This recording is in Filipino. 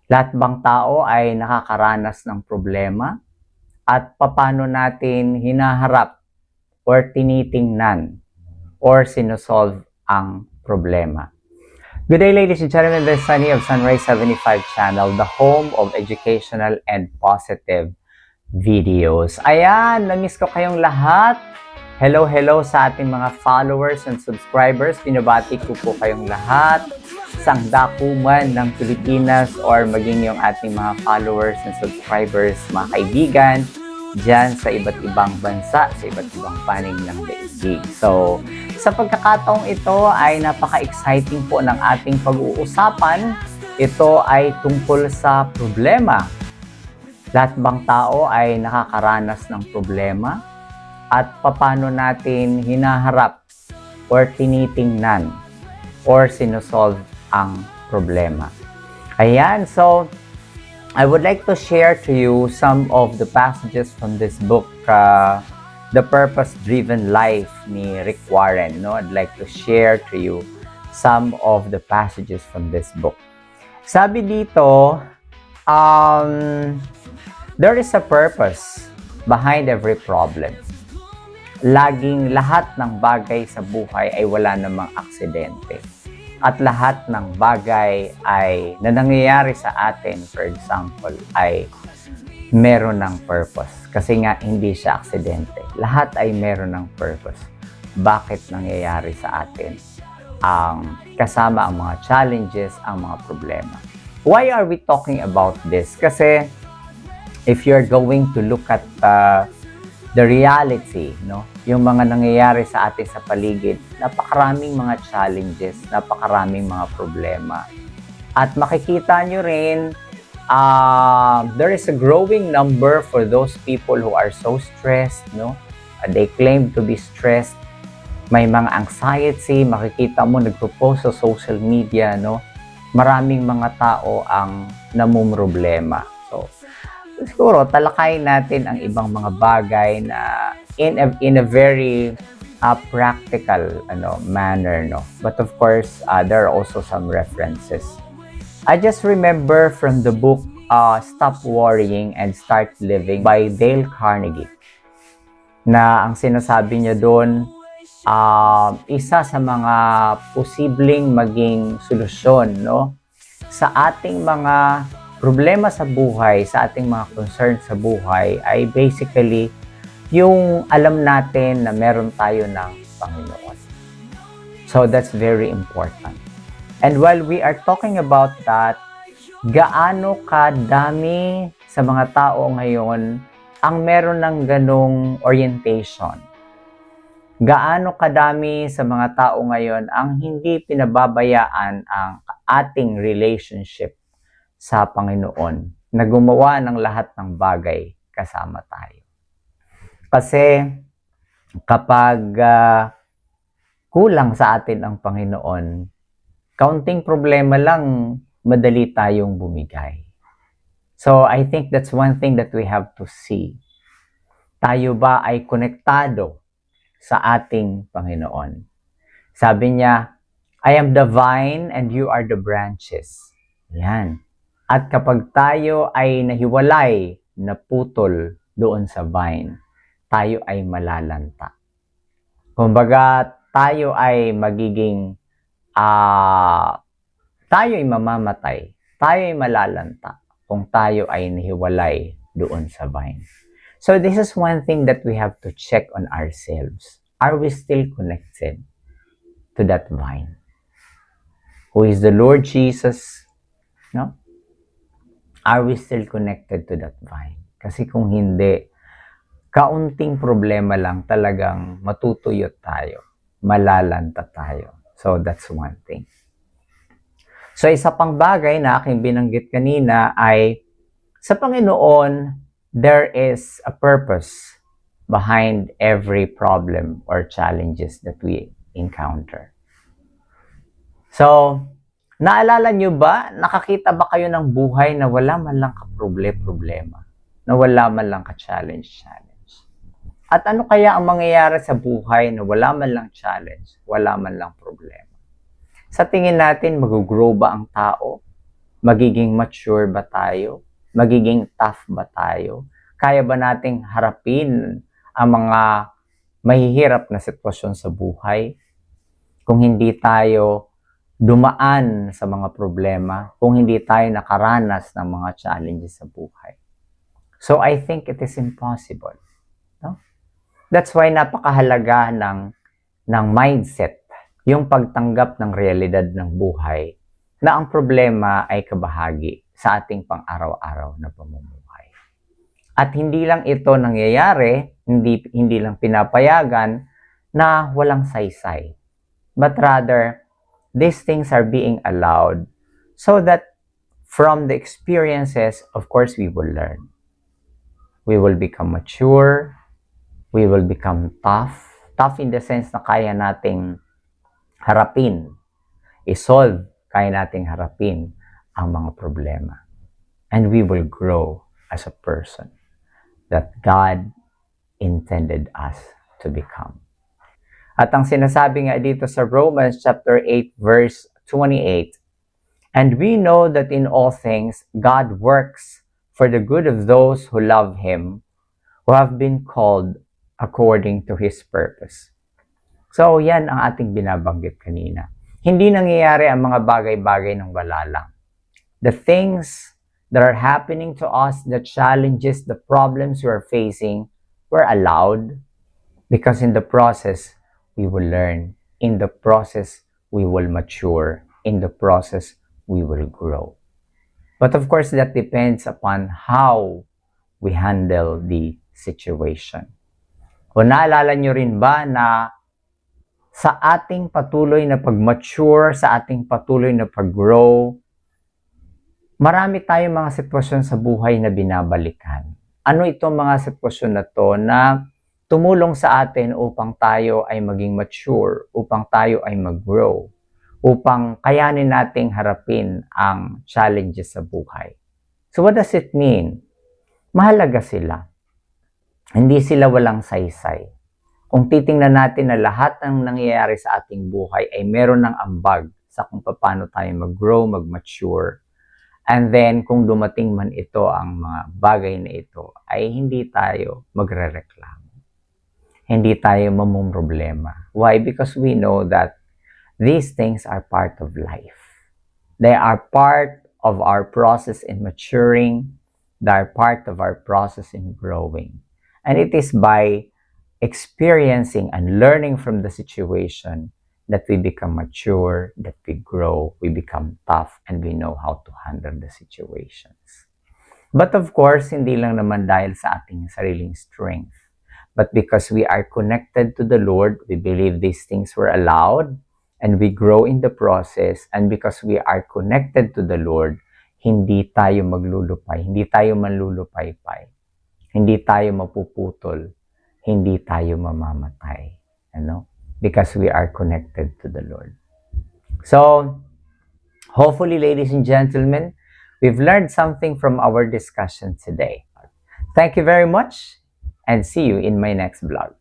Lahat bang tao ay nakakaranas ng problema? At paano natin hinaharap or tinitingnan or sinosolve ang problema? Good day, ladies and gentlemen. This is Sunny of Sunrise 75 Channel, the home of educational and positive videos. Ayan, na-miss ko kayong lahat. Hello, hello sa ating mga followers and subscribers. Pinabati ko po kayong lahat sa dakuman ng Pilipinas or maging yung ating mga followers and subscribers, mga kaibigan, dyan sa iba't ibang bansa, sa iba't ibang panig ng daigdig. So, sa pagkakataong ito ay napaka-exciting po ng ating pag-uusapan. Ito ay tungkol sa problema. Lahat bang tao ay nakakaranas ng problema? At paano natin hinaharap or tinitingnan or sinosolve ang problema. Ayan, so I would like to share to you some of the passages from this book, The Purpose-Driven Life ni Rick Warren. No? I'd like to share to you some of the passages from this book. Sabi dito, there is a purpose behind every problem. Laging lahat ng bagay sa buhay ay wala namang aksidente. At lahat ng bagay ay na nangyayari sa atin, for example, ay meron ng purpose. Kasi nga hindi siya aksidente. Lahat ay meron ng purpose. Bakit nangyayari sa atin? Kasama ang mga challenges, ang mga problema. Why are we talking about this? Kasi if you're going to look at the reality, no? Yung mga nangyayari sa atin sa paligid, napakaraming mga challenges, napakaraming mga problema. At makikita nyo rin, there is a growing number for those people who are so stressed, no? They claim to be stressed. May mga anxiety, makikita mo nagpo-post sa social media, no? Maraming mga tao ang namumroblema. So, siguro talakayin natin ang ibang mga bagay na in a very practical manner, no. But of course, there are also some references. I just remember from the book Stop Worrying and Start Living by Dale Carnegie, na ang sinasabi niya doon, isa sa mga posibleng maging solusyon, no, sa ating mga problema sa buhay, sa ating mga concern sa buhay ay basically yung alam natin na meron tayo ng Panginoon. So that's very important. And while we are talking about that, gaano kadami sa mga tao ngayon ang meron ng ganong orientation? Gaano kadami sa mga tao ngayon ang hindi pinababayaan ang ating relationship sa Panginoon, na gumawa ng lahat ng bagay kasama tayo. Kasi kapag kulang sa atin ang Panginoon, kaunting problema lang, madali tayong bumigay. So I think that's one thing that we have to see. Tayo ba ay konektado sa ating Panginoon? Sabi niya, I am the vine and you are the branches. Yan. At kapag tayo ay nahiwalay, naputol doon sa vine, tayo ay malalanta. Kumbaga, tayo ay magiging, tayo ay mamamatay, tayo ay malalanta kung tayo ay nahiwalay doon sa vine. So this is one thing that we have to check on ourselves. Are we still connected to that vine? Who is the Lord Jesus? No? Are we still connected to that vine? Kasi kung hindi, kaunting problema lang talagang matutuyot tayo, malalanta tayo. So that's one thing. So isa pang bagay na aking binanggit kanina ay sa Panginoon, there is a purpose behind every problem or challenges that we encounter. So, naalala nyo ba, nakakita ba kayo ng buhay na wala man lang ka-problema, na wala man lang ka-challenge? At ano kaya ang mangyayari sa buhay na wala man lang challenge, wala man lang problema? Sa tingin natin, mag-grow ba ang tao? Magiging mature ba tayo? Magiging tough ba tayo? Kaya ba nating harapin ang mga mahihirap na sitwasyon sa buhay? Kung hindi tayo dumaan sa mga problema, kung hindi tayo nakaranas ng mga challenges sa buhay. So I think it is impossible. No? That's why napakahalaga ng mindset, yung pagtanggap ng realidad ng buhay na ang problema ay kabahagi sa ating pang-araw-araw na pamumuhay. At hindi lang ito nangyayari, hindi lang pinapayagan na walang saysay. But rather, these things are being allowed so that from the experiences, of course, we will learn. We will become mature, we will become tough. Tough in the sense na kaya nating harapin, i-solve, kaya nating harapin ang mga problema. And we will grow as a person that God intended us to become. At ang sinasabi nga dito sa Romans chapter 8 verse 28, and we know that in all things God works for the good of those who love Him, who have been called according to His purpose. So, yan ang ating binabanggit kanina. Hindi nangyayari ang mga bagay-bagay ng wala lang. The things that are happening to us, the challenges, the problems we are facing, were allowed because in the process, we will learn. In the process, we will mature. In the process, we will grow. But of course, that depends upon how we handle the situation. Kung naalala nyo rin ba na sa ating patuloy na pag-mature, sa ating patuloy na pag-grow, marami tayong mga sitwasyon sa buhay na binabalikan. Ano itong mga sitwasyon na to na tumulong sa atin upang tayo ay maging mature, upang tayo ay mag-grow, upang kayanin nating harapin ang challenges sa buhay. So what does it mean? Mahalaga sila. Hindi sila walang saysay. Kung titingnan natin na lahat ng nangyayari sa ating buhay ay meron ng ambag sa kung paano tayo mag-grow, mag-mature. And then, kung dumating man ito, ang mga bagay na ito, ay hindi tayo magre-reklamo. Hindi tayo mamumroblema. Why? Because we know that these things are part of life. They are part of our process in maturing. They are part of our process in growing. And it is by experiencing and learning from the situation that we become mature, that we grow, we become tough, and we know how to handle the situations. But of course, hindi lang naman dahil sa ating sariling strength, but because we are connected to the Lord, we believe these things were allowed, and we grow in the process, and because we are connected to the Lord, hindi tayo maglulupay, hindi tayo manlulupay-pay, hindi tayo mapuputol, hindi tayo mamamatay. Ano? Because we are connected to the Lord. So, hopefully, ladies and gentlemen, we've learned something from our discussion today. Thank you very much and see you in my next vlog.